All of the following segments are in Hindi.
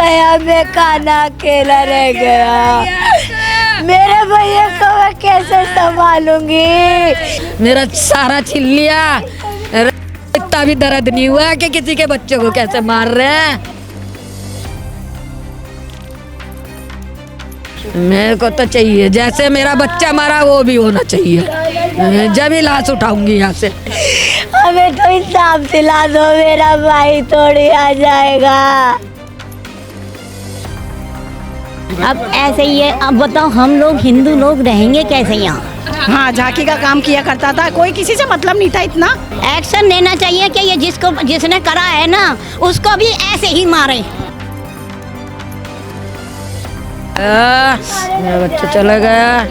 गया, मैं खाना अकेला रह गया। मेरे भैया को मैं कैसे संभालूंगी? मेरा सारा छीन लिया। इतना भी दर्द नहीं हुआ कि किसी के बच्चों को कैसे मार रहे हैं। मेरे को तो चाहिए जैसे मेरा बच्चा मारा वो भी होना चाहिए। जब ही लाश उठाऊंगी यहाँ से। हमें तो इंसाफ दिला दो, मेरा भाई थोड़ी आ जाएगा। अब ऐसे ही है। अब बताओ हम लोग हिंदू लोग रहेंगे कैसे यहाँ? हाँ, झांकी का काम किया करता था, कोई किसी से मतलब नहीं था इतना। एक्शन लेना चाहिए कि ये जिसने करा है ना उसको भी ऐसे ही मारे। मेरा बच्चा चला गया।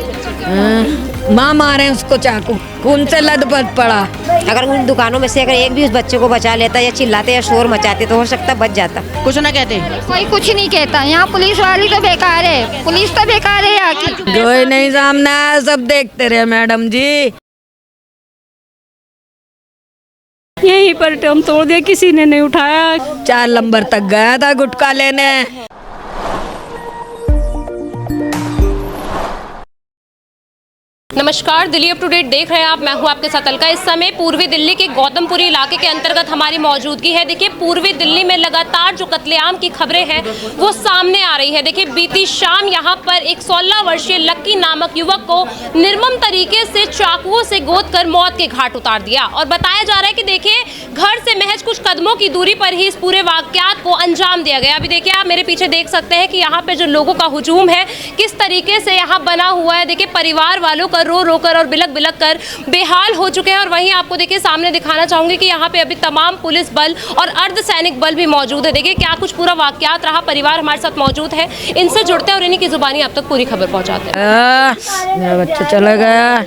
माँ मारे उसको चाकू, खून से लथपथ पड़ा। अगर उन दुकानों में से अगर एक भी उस बच्चे को बचा लेता या चिल्लाते या शोर मचाते तो हो सकता बच जाता। कुछ ना कहते, कोई कुछ नहीं कहता। यहाँ पुलिस वाली तो बेकार है, पुलिस तो बेकार है यहाँ की। कोई नहीं सामने आया, सब देखते रहे मैडम जी। यहीं पर हम तोड़ दिया, किसी ने नहीं उठाया। 4 नंबर तक गया था गुटखा लेने। नमस्कार, दिल्ली अप टू डेट देख रहे हैं आप। मैं हूं आपके साथ अलका। इस समय पूर्वी दिल्ली के गौतमपुरी इलाके के अंतर्गत हमारी मौजूदगी है। देखिए, पूर्वी दिल्ली में लगातार जो कत्लेआम की खबरें हैं वो सामने आ रही है। देखिए, बीती शाम यहां पर एक 16 वर्षीय लक्की नामक युवक को निर्मम तरीके से चाकुओं से गोदकर मौत के घाट उतार दिया। और बताया जा रहा है कि देखिए, घर से महज कुछ कदमों की दूरी पर ही इस पूरे वाकयात को अंजाम दिया गया। अभी देखिए, आप मेरे पीछे देख सकते हैं कि यहाँ पे जो लोगों का हुजूम है किस तरीके से यहाँ बना हुआ है। देखिए, परिवार वालों का रो कर और बिलक बिलक कर बेहाल हो चुके हैं। और वहीं आपको देखिए सामने दिखाना चाहूंगी कि यहाँ पे अभी तमाम पुलिस बल और अर्धसैनिक बल भी मौजूद है। देखिए क्या कुछ पूरा वाकयात रहा। परिवार हमारे साथ मौजूद है, इनसे जुड़ते हैं और इन्हीं की जुबानी आप तक पूरी खबर पहुंचाते हैं। मेरा बच्चा चला गया।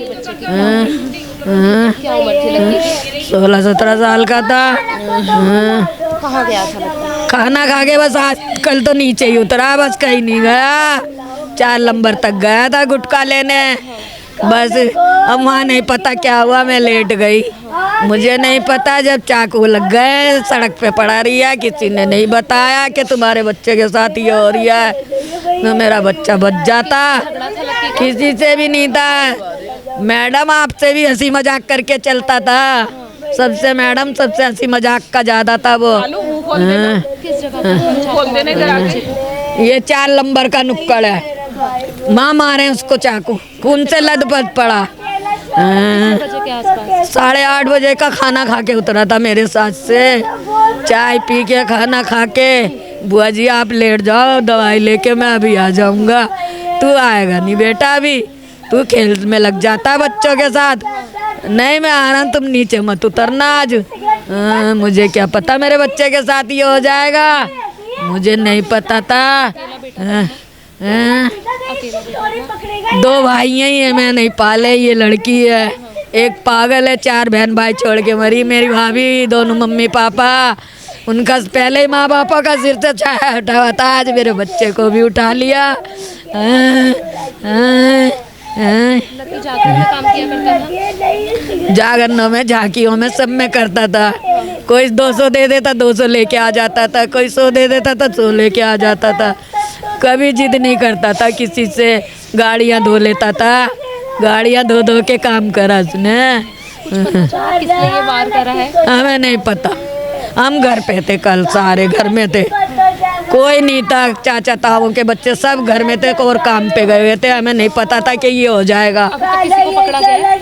क्या उम्र थी लड़की? 16-17 साल का था। कहाँ गया था? खाना खा के बस आज कल तो नीचे ही उतरा, बस कहीं नहीं गया। 4 नंबर तक गया था गुटखा लेने। बस अब वहाँ नहीं पता क्या हुआ, मैं लेट गई। मुझे नहीं पता, जब चाकू लग गए सड़क पे पड़ा रही है। किसी ने नहीं बताया कि तुम्हारे बच्चे के साथ ये हो रही है, तो मेरा बच्चा बच जाता। किसी से भी नहीं था। मैडम आपसे भी हंसी मजाक करके चलता था सबसे। मैडम सबसे हंसी मजाक का ज्यादा था वो। ये 4 नंबर का नुक्कड़ है। माँ मारे उसको चाकू, खून से लथपथ पड़ा। 8:30 बजे का खाना खा के उतरा था मेरे साथ से। चाय पी के खाना खा के, बुआ जी आप लेट जाओ, दवाई लेके मैं अभी आ जाऊंगा। तू आएगा नहीं बेटा, अभी तू खेल में लग जाता बच्चों के साथ। नहीं मैं आ रहा हूँ, तुम नीचे मत उतरना आज। मुझे क्या पता मेरे बच्चे के साथ ये हो जाएगा, मुझे नहीं पता था। 2 भाई हैं, मैं नहीं पाले। ये लड़की है, एक पागल है। 4 बहन भाई छोड़ के मरी। मेरी भाभी, दोनों मम्मी पापा, उनका पहले ही माँ बापा का सिर से छाया हटा हुआ था। आज मेरे बच्चे को भी उठा लिया। जागरणों में, झांकियों में, सब में करता था। कोई 200 दे देता 200 लेके आ जाता था, कोई 100 दे देता था 100 लेके आ जाता था। कभी जिद नहीं करता था किसी से। गाड़ियाँ धो लेता था, गाड़ियाँ धो धो के काम करा उसने। किसने ये वार करा है हमें नहीं पता। हम घर पे थे, कल सारे घर में थे, कोई नहीं था। चाचा ताऊ के बच्चे सब घर में थे और काम पे गए हुए थे। हमें नहीं पता था कि ये हो जाएगा। किसी को पकड़ा गया?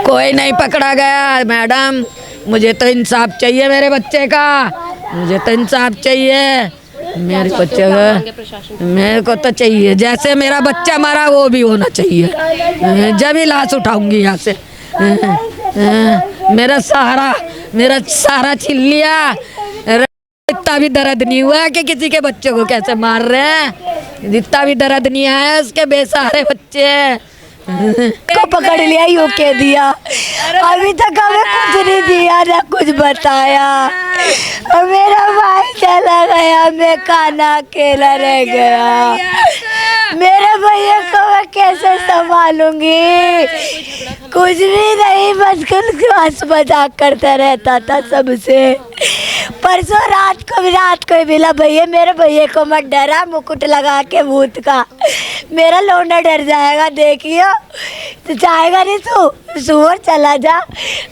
कोई नहीं पकड़ा गया मैडम। मुझे तो इंसाफ चाहिए मेरे बच्चे का, मुझे तो इंसाफ चाहिए मेरे बच्चे का। मेरे को तो चाहिए जैसे मेरा बच्चा मारा वो भी होना चाहिए। जब ही लाश उठाऊंगी यहाँ से। मेरा सारा छीन लिया। इतना भी दर्द नहीं हुआ कि किसी के बच्चों को कैसे मार रहे हैं। इतना भी दर्द नहीं आया, उसके बेसहारे बच्चे को पकड़ लिया, यूँ कह दिया। अभी तक हमें कुछ नहीं दिया, ना कुछ बताया। और मेरा भाई चला गया, मैं खाना अकेला रह गया। मेरे भैया को मैं कैसे संभालूंगी? कुछ भी नहीं, बस कुछ मजाक करता रहता था सबसे। परसों रात को भी मिला भैया। मेरे भैया को मत डरा, मुकुट लगा के भूत का, मेरा लौंडा डर जाएगा। देखियो तो चाहेगा नहीं तू, सुअर चला जा,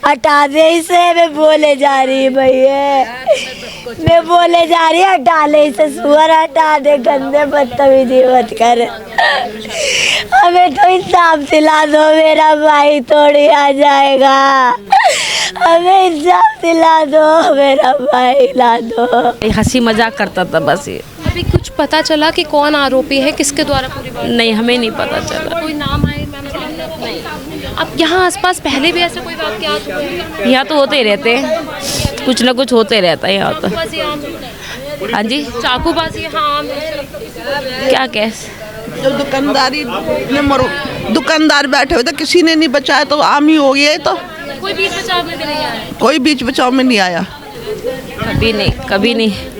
हटा दे इसे। मैं बोले जा रही भैया, मैं बोले जा रही, हटा ले इसे, सुअर हटा दे, गंदे बदतमीजी मत कर। हमें तो इंसाफ दिला दो, मेरा भाई थोड़ी आ जाएगा। हमें इंसाफ दिला दो, मेरा भाई ला दो। हंसी मजाक करता था बस ये। अभी कुछ पता चला कि कौन आरोपी है, किसके द्वारा पूरी बात? नहीं, हमें नहीं पता चला। कोई नाम आए मैम सामने? नहीं। अब यहाँ आसपास पहले भी ऐसे कोई वाकयात हुए हैं? यहाँ तो होते ही रहते हैं, कुछ ना कुछ होते रहता है यहाँ तो। चाकूबाजी आम है। हाँ जी, चाकूबाजी हाँ आम है। क्या कैस जो दुकानदारी ने दुकानदार बैठे हुए थे, किसी ने नहीं बचाया, तो आम ही हो गया है। तो कोई बीच बचाव में भी नहीं आया? कोई बीच बचाव में नहीं आया, कभी नहीं, कभी नहीं।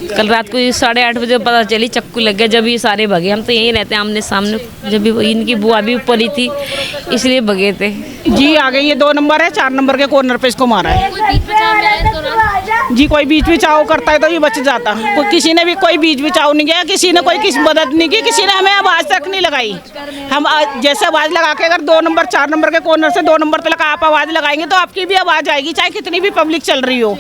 कल रात को 8:30 बजे पता चली, चक्कू लग गया। जब ये सारे भगे, हम तो यहीं रहते हैं आमने सामने, जब भी इनकी बुआ भी ऊपर ही थी इसलिए भगे थे। जी आ गई, ये 2 नंबर है, 4 नंबर के कॉर्नर पे इसको मारा है। कोई बीच बचाव में आया इस दौरान? जी कोई बीच बचाव करता है तो ये बच जाता। कोई किसी ने भी कोई बीच बचाव नहीं किया, किसी ने कोई किसी मदद नहीं की, किसी ने हमें आवाज़ तक नहीं लगाई। हम जैसे आवाज़ लगा के अगर 2 नंबर 4 नंबर के कॉर्नर से 2 नंबर तक आप आवाज़ लगाएंगे तो आपकी भी आवाज़ आएगी, चाहे कितनी भी पब्लिक चल रही हो।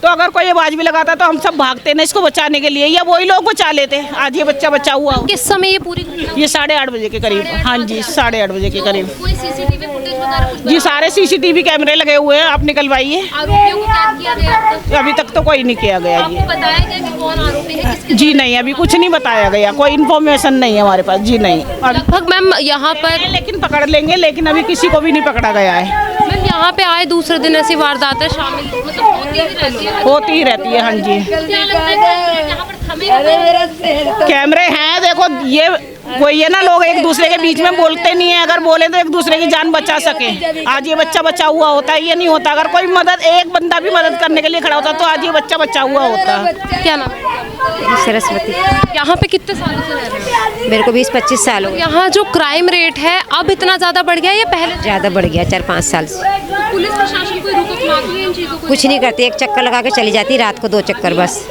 तो अगर कोई आवाज़ भी लगाता तो हम सब भागते ना इसको बचाने के लिए, या वही लोग बचा लेते। आज ये बच्चा बचा हुआ हो। किस समय ये पूरी घटना? ये 8:30 बजे के करीब। हाँ जी, 8:30 बजे के करीब। कोई सीसीटीवी फुटेज वगैरह कुछ? जी सारे सीसीटीवी कैमरे लगे हुए हैं, आप निकलवाइए। आरोपियों को कैद किया गया अब तक? अभी तक तो कोई नहीं किया गया जी। आपको बताया गया कि कौन आरोपी है, किसके? जी नहीं, अभी कुछ नहीं बताया गया, कोई इन्फॉर्मेशन नहीं है हमारे पास। जी नहीं, लगभग मैम यहाँ पर लेकिन पकड़ लेंगे, लेकिन अभी किसी को भी नहीं पकड़ा गया है। मैम यहाँ पे आए दूसरे दिन ऐसी वारदातें शामिल मतलब होती ही रहती है? होती ही रहती है। हाँ जी, क्या लगता है कि यहाँ पर थमे हुए कैमरे हैं। देखो ये वही है ना, लोग एक दूसरे के बीच में बोलते नहीं है, अगर बोले तो एक दूसरे की जान बचा सके। आज ये बच्चा बचा हुआ होता है, ये नहीं होता। अगर कोई मदद, एक बंदा भी मदद करने के लिए खड़ा होता तो आज ये बच्चा बचा हुआ होता। क्या नाम है? सरस्वती। यहाँ पे कितने सालों से रह रहे हैं? मेरे को 20-25 साल हो गए। यहाँ जो क्राइम रेट है अब इतना ज़्यादा बढ़ गया है या पहले? ज़्यादा बढ़ गया, 4-5 साल से। तो पुलिस प्रशासन कोई रोक लगाती है इन चीज़ों को? कुछ नहीं करती, एक चक्कर लगा के चली जाती, रात को 2 चक्कर बस।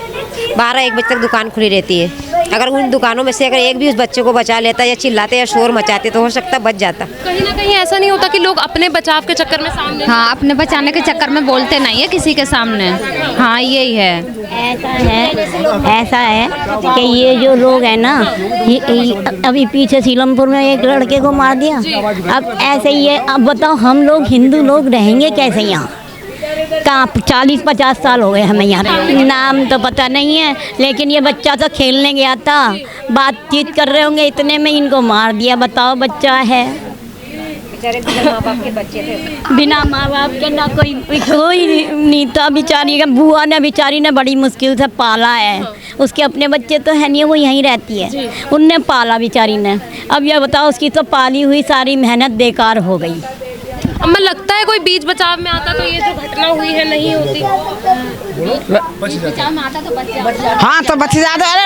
12-1 बजे तक दुकान खुली रहती है। अगर उन दुकानों में से अगर एक भी उस बच्चे को बचा लेता या चिल्लाते या शोर मचाते तो हो सकता बच जाता। कहीं ना कहीं ऐसा नहीं होता कि लोग अपने बचाव के चक्कर में सामने? हाँ, अपने बचाने के चक्कर में बोलते नहीं है किसी के सामने। हाँ यही है। ऐसा है कि ये जो लोग हैं ना, ये अभी पीछे सीलमपुर में एक लड़के को मार दिया। अब ऐसे ही है, अब बताओ हम लोग हिंदू लोग रहेंगे कैसे यहाँ? कहाँ 40-50 साल हो गए हमें यहाँ। नाम तो पता नहीं है, लेकिन ये बच्चा तो खेलने गया था, बातचीत कर रहे होंगे, इतने में इनको मार दिया। बताओ, बच्चा है, बेचारे बिना माँ बाप के बच्चे थे, बिना माँ बाप के ना कोई नहीं था। बेचारी का बुआ ने, बेचारी ने बड़ी मुश्किल से पाला है। उसके अपने बच्चे तो है नहीं, वो यहीं रहती है, उनने पाला बेचारी ने। अब ये बताओ, उसकी तो पाली हुई सारी मेहनत बेकार हो गई। हमें लगता है कोई बीच बचाव में आता तो ये जो घटना हुई है नहीं होती। हाँ तो बच जाता है।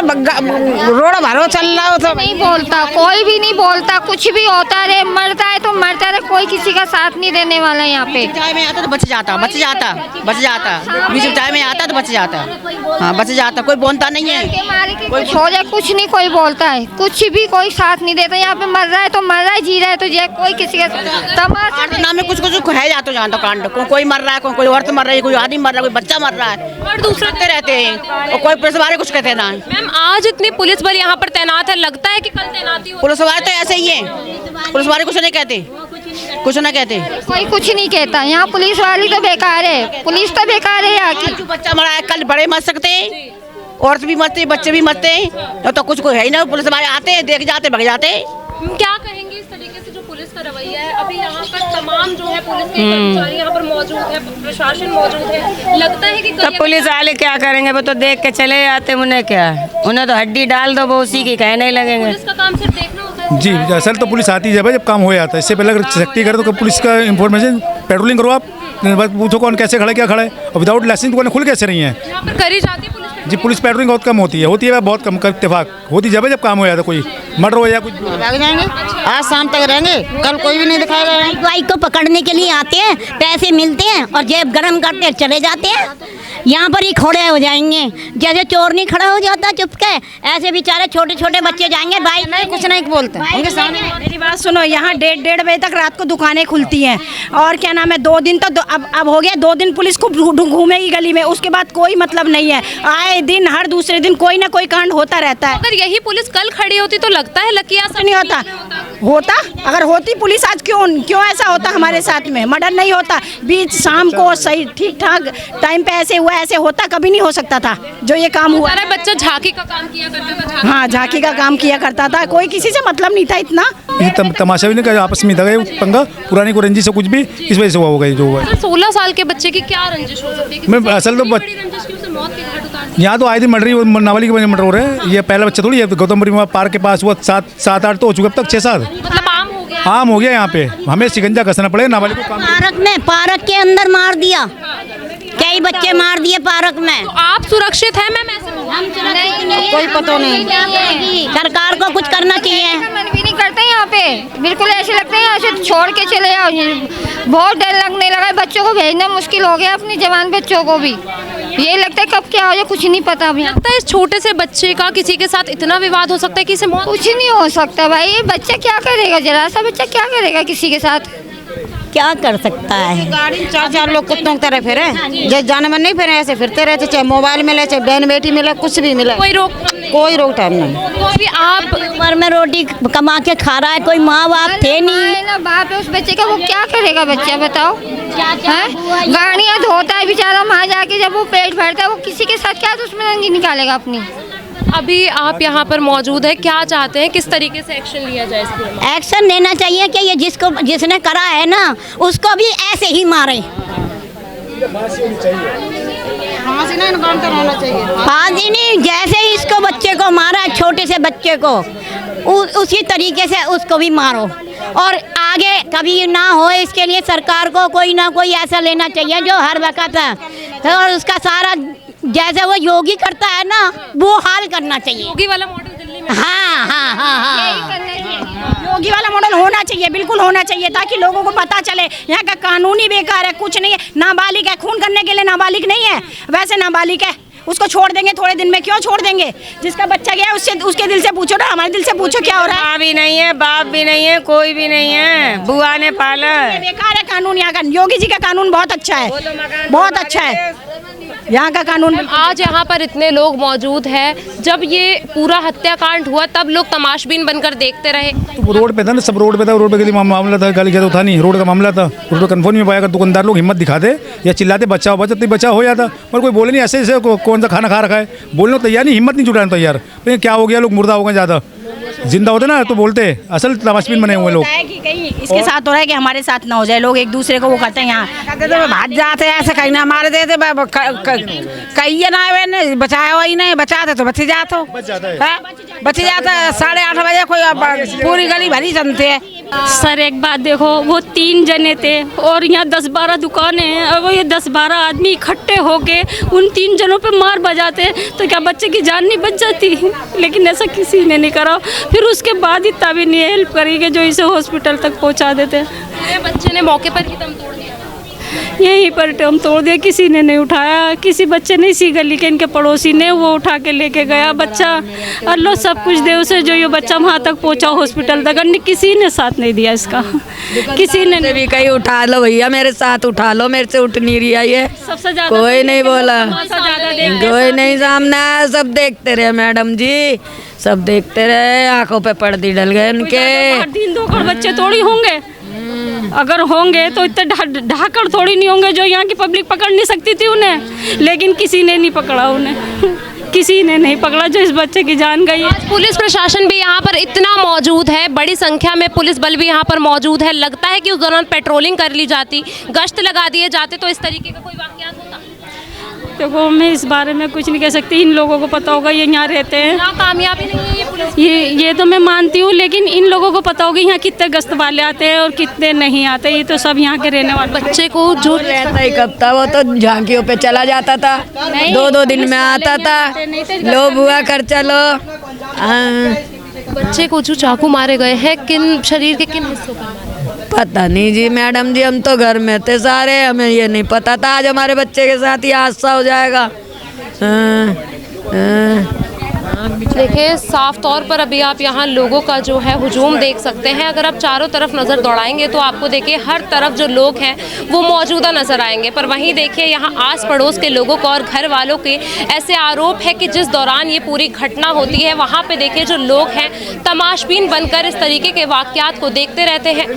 रोड भरो चल रहा हो तो नहीं बोलता, कोई भी नहीं बोलता, कुछ भी होता रहे, मरता है तो मरता रहे, कोई किसी का साथ नहीं देने वाला यहाँ पे। चाय में आता तो बच जाता। बीच चाय में आता तो बच जाता। हाँ बच जाता, कोई बोलता नहीं है। मारे के कुछ हो जाए, कुछ नहीं कोई बोलता है, कुछ भी कोई साथ नहीं देता। यहाँ पे मर रहा है तो मर रहा है, जी रहा है तो जी, कोई किसी का नाम में कुछ है जाता जान तो कांड, कोई मर रहा है, कोई औरत मर रही है, कोई आदमी मर रहा है, कोई बच्चा मर रहा है, और दूसरे रहते हैं और कोई पुलिस वाले कुछ कहते ना। मैम आज इतनी पुलिस बल यहाँ पर तैनात है, लगता है कि कल तैनाती हो? पुलिस वाले तो ऐसे ही है, पुलिस वाले कुछ नहीं कहते, कुछ ना कहते, कोई कुछ नहीं कहता। यहाँ पुलिस वाली तो बेकार है, पुलिस तो बेकार है यहाँ की। जो बच्चा मरा है, कल बड़े मर सकते हैं, औरत भी मरते हैं, बच्चे भी मरते हैं, तो कुछ कोई है ही ना। पुलिस वाले आते हैं, देख जाते, भग जाते हैं। क्या कहेंगे इस तरीके से जो पुलिस का रवैया है? अभी यहाँ पर तमाम जो है पुलिस के कर्मचारी यहाँ पर मौजूद है, प्रशासन मौजूद है, लगता है कि तो पुलिस वाले क्या करेंगे? वो तो देख के चले जाते, उन्हें क्या, उन्हें तो हड्डी डाल दो, वो उसी की कहने लगेंगे। पुलिस का काम सिर्फ देखना होता है? जी असल तो पुलिस आती है जब काम हो जाता है। इससे पहले अगर सख्ती करे तो पुलिस का इंफॉर्मेशन पेट्रोलिंग करो, आप पूछो कौन कैसे खड़ा, क्या खड़ा है, और विदाउट लाइसेंस दुकानें खुल कैसे रही हैं। यहाँ पर करी जाती है पुलिस? जी पुलिस पेट्रोलिंग बहुत कम होती है बहुत कम, इत्तेफाक होती जब काम हो जाता, कोई मर्डर हो या कुछ। भाग जाएंगे, आज शाम तक रहेंगे, कल कोई भी नहीं दिखाएगा। बाइक को पकड़ने के लिए आते हैं, पैसे मिलते हैं और जेब गरम करते चले जाते हैं। यहाँ पर ही खड़े हो जाएंगे। जैसे चोर नहीं खड़ा हो जाता चुप के, ऐसे बेचारे छोटे छोटे बच्चे जाएंगे भाई नहीं कुछ नहीं बोलते उनके सामने। मेरी बात सुनो, यहाँ 1:30 बजे तक रात को दुकानें खुलती हैं और क्या नाम है 2 दिन तो अब हो गया, 2 दिन पुलिस खूब घूमेगी गली में, उसके बाद कोई मतलब नहीं है। आए दिन हर दूसरे दिन कोई ना कोई कांड होता रहता है। अगर यही पुलिस कल खड़ी होती तो लगता है लकिया ऐसा नहीं होता अगर होती पुलिस आज क्यों ऐसा होता हमारे साथ में, मर्डर नहीं होता बीच शाम को सही ठीक ठाक टाइम पे ऐसे हुआ, ऐसे होता कभी नहीं हो सकता था जो ये काम हुआ। सारा बच्चा झांकी का काम किया करता था। हाँ झांकी का काम किया करता था, कोई किसी से मतलब नहीं था इतना। ये तमाशा भी नहीं कर, आपस में था पंगा, पुरानी को रंजिश से कुछ भी इस वजह से हुआ होगा जो हुआ। 16 साल के बच्चे की क्या रंजिश हो सकती है? मैं असल तो यहाँ तो आए दिन मर्डर ही नाबालिग के मर्डर हो रहे हैं। ये पहला बच्चा थोड़ी है, गौतमपुरी पार्क के पास हुआ 7-8 तो हो चुके, अब तक 6-7 मतलब आम हो गया। यहाँ पे हमें शिकंजा कसना पड़ेगा नाबालिग को। पार्क के अंदर मार दिया, कई बच्चे मार दिए पार्क में। तो आप सुरक्षित हैं मैम? कोई पता नहीं, सरकार को कुछ करना चाहिए। मन भी नहीं करते यहाँ पे, बिल्कुल ऐसे लगता है यहाँ से छोड़ के चले जाओ। बहुत डर लगने लगा है, बच्चों को भेजना मुश्किल हो गया, अपने जवान बच्चों को भी। ये लगता है कब क्या हो जाए कुछ नहीं पता अभी। लगता है इस छोटे से बच्चे का किसी के साथ इतना विवाद हो सकता है कि इसे मौत? कुछ नहीं हो सकता भाई, ये बच्चा क्या करेगा, जरा सा बच्चा क्या करेगा किसी के साथ, क्या कर सकता है। गाड़ी में 4-4 लोग कुत्तों की तरह फिरे, जैसे जानवर नहीं फिरे ऐसे फिरते रहते, चाहे मोबाइल मिले चाहे बहन बेटी मिले कुछ भी मिले, कोई रोक टाइम नहीं। तो भी आप उम्र में रोटी कमा के खा रहा है, कोई माँ बाप थे नहीं। ना बाप है उस बच्चे का, वो क्या करेगा बच्चा बताओ। गाड़ियाँ धोता है बेचारा, वहाँ जाके जब वो पेट भरता है वो किसी के साथ क्या दुश्मनी निकालेगा अपनी। अभी आप यहाँ पर मौजूद है, क्या चाहते हैं किस तरीके से एक्शन लिया जाए इसके लिए? एक्शन लेना चाहिए कि ये जिसने करा है ना उसको भी ऐसे ही मारे। फांसी नहीं इनकाउंटर होना चाहिए। फांसी नहीं, जैसे ही इसको बच्चे को मारा छोटे से बच्चे को उसी तरीके से उसको भी मारो, और आगे कभी ना हो इसके लिए सरकार को कोई ना कोई ऐसा लेना चाहिए जो हर वक्त है, और उसका सारा जैसे वो योगी करता है ना वो हाल करना चाहिए। योगी वाला मॉडल दिल्ली में? हाँ। योगी वाला मॉडल होना चाहिए, बिल्कुल होना चाहिए, ताकि लोगों को पता चले यहाँ का कानून ही बेकार है, कुछ नहीं है। नाबालिग है, खून करने के लिए नाबालिग नहीं है, वैसे नाबालिग है, उसको छोड़ देंगे थोड़े दिन में, क्यों छोड़ देंगे? जिसका बच्चा गया उससे उसके दिल से पूछो ना, हमारे दिल से पूछो क्या हो रहा है। माँ भी नहीं है, बाप भी नहीं है, कोई भी नहीं है, बुआ ने पाला। बेकार है कानून यहाँ का। योगी जी का कानून बहुत अच्छा है, बहुत अच्छा है यहाँ का कानून। आज यहाँ पर इतने लोग मौजूद हैं, जब ये पूरा हत्याकांड हुआ तब लोग तमाशबीन बनकर देखते रहे। तो रोड पे था ना, सब रोड पे था, रोड पे के लिए मामला था, गाली तो था नहीं, रोड का मामला था, रोड पे कन्फर्म नहीं पाया। अगर दुकानदार लोग हिम्मत दिखाते या चिल्लाते बचाओ बचाओ हो जाता, पर कोई बोले नहीं, ऐसे कौन सा खाना खा रखा है, बोलने को तैयार नहीं, हिम्मत नहीं जुटाने तैयार। लेकिन क्या हो गया, लोग मुर्दा हो गए, ज़्यादा जिंदा होते ना तो बोलते, असल तमाशबीन बने हुए लोग। कि कहीं इसके साथ हो रहा है कि हमारे साथ ना हो जाए, लोग एक दूसरे को वो करते हैं। यहाँ भाग जाते ऐसे कहीं ना मारे देते, कहीं ना बचाया वही नहीं, बचाते तो बच जाते, बच जाता। 8:30 बजे कोई पूरी गली भरी जनते है। सर एक बात देखो, वो 3 जने थे और यहाँ 10-12 दुकानें हैं, और वो ये 10-12 आदमी इकट्ठे होके उन 3 जनों पे मार बजाते तो क्या बच्चे की जान नहीं बच जाती? लेकिन ऐसा किसी ने नहीं करा। फिर उसके बाद इतना भी नहीं हेल्प करी कि जो इसे हॉस्पिटल तक पहुँचा देते। बच्चे ने मौके पर ही दम तोड़ दिया, यहीं पर दम तोड़ दिया, किसी ने नहीं उठाया। किसी बच्चे ने इसी गली के इनके पड़ोसी ने वो उठा के लेके गया बच्चा, अल्लाह सब कुछ दे उसे, जो ये बच्चा वहाँ तक पहुँचा हॉस्पिटल तक, किसी ने साथ नहीं दिया इसका, किसी ने भी कहीं उठा लो भैया, मेरे साथ उठा लो, मेरे से उठ नहीं रही है ये, सबसे ज्यादा कोई नहीं बोला, कोई नहीं सामने आया, सब देखते रहे मैडम जी, सब देखते रहे, आंखों पे पर्दे डल गए उनके। दिन 2 बच्चे थोड़ी होंगे, अगर होंगे तो इतने ढाकड़ थोड़ी नहीं होंगे जो यहाँ की पब्लिक पकड़ नहीं सकती थी उन्हें, लेकिन किसी ने नहीं पकड़ा उन्हें, किसी ने नहीं पकड़ा जो इस बच्चे की जान गई है। पुलिस प्रशासन भी यहाँ पर इतना मौजूद है, बड़ी संख्या में पुलिस बल भी यहाँ पर मौजूद है। लगता है कि उस दौरान पेट्रोलिंग कर ली जाती, गश्त लगा दिए जाते तो इस तरीके का कोई वाकयात होता। देखो मैं इस बारे में कुछ नहीं कह सकती, इन लोगों को पता होगा, ये यहाँ रहते हैं। कामयाबी नहीं है ये पुलिस, ये तो मैं मानती हूँ, लेकिन इन लोगों को पता होगा यहाँ कितने गश्त वाले आते हैं और कितने नहीं आते, ये तो सब यहाँ के रहने वाले। बच्चे को जो रहता ही कब था, वो तो झांकियों पे चला जाता था, 2-2 दिन में आता था, लो बुआ कर चलो। बच्चे को जो चाकू मारे गए हैं, किन शरीर के किन हिस्सों पर? पता नहीं जी मैडम जी, हम तो घर में थे सारे, हमें ये नहीं पता था आज हमारे बच्चे के साथ ये हादसा हो जाएगा। देखिए साफ तौर पर अभी आप यहाँ लोगों का जो है हुजूम देख सकते हैं। अगर आप चारों तरफ नज़र दौड़ाएंगे तो आपको देखिए हर तरफ जो लोग हैं वो मौजूदा नज़र आएंगे, पर वहीं देखिए यहाँ आस पड़ोस के लोगों को और घर वालों के ऐसे आरोप है कि जिस दौरान ये पूरी घटना होती है वहाँ पे देखिए जो लोग हैं तमाशबीन बनकर इस तरीके के वाक़यात को देखते रहते हैं।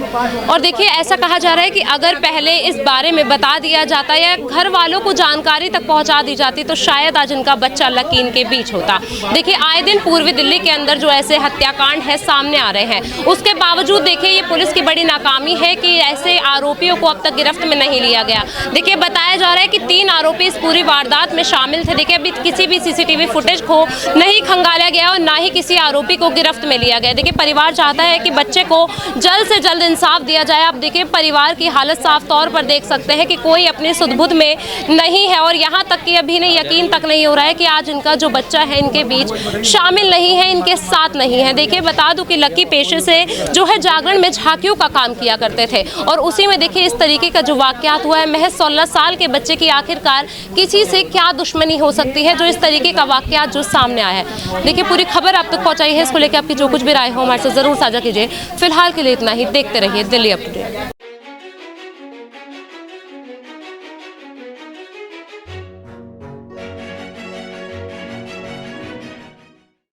और देखिए ऐसा कहा जा रहा है कि अगर पहले इस बारे में बता दिया जाता या घर वालों को जानकारी तक पहुँचा दी जाती तो शायद आज इनका बच्चा लकी इनके बीच होता। देखिए आए दिन पूर्वी दिल्ली के अंदर जो ऐसे हत्याकांड है सामने आ रहे हैं, उसके बावजूद देखिए ये पुलिस की बड़ी नाकामी है कि ऐसे आरोपियों को अब तक गिरफ्त में नहीं लिया गया। देखिए बताया जा रहा है कि 3 आरोपी इस पूरी वारदात में शामिल थे। देखिए अभी किसी भी सीसीटीवी फुटेज को नहीं खंगाला गया और ना ही किसी आरोपी को गिरफ्त में लिया गया। देखिए परिवार चाहता है कि बच्चे को जल्द से जल्द इंसाफ दिया जाए। आप देखिए परिवार की हालत साफ तौर पर देख सकते हैं कि कोई अपनी सुध-बुध में नहीं है और यहाँ तक कि अभी नहीं यकीन तक नहीं हो रहा है कि आज इनका जो बच्चा है इनके बीच शामिल नहीं है, इनके साथ नहीं है। देखिए बता दूं कि लकी पेशे से जो है जागरण में झांकियों का काम किया करते थे और उसी में देखिए इस तरीके का जो वाकयात हुआ है। महज 16 साल के बच्चे की आखिरकार किसी से क्या दुश्मनी हो सकती है जो इस तरीके का वाकयात जो सामने आया है। देखिए पूरी खबर आप तक पहुंचाई है, इसको लेकर आपकी जो कुछ भी राय हो हमारे साथ जरूर साझा कीजिए। फिलहाल के लिए इतना ही, देखते रहिए दिल्ली अपडेट।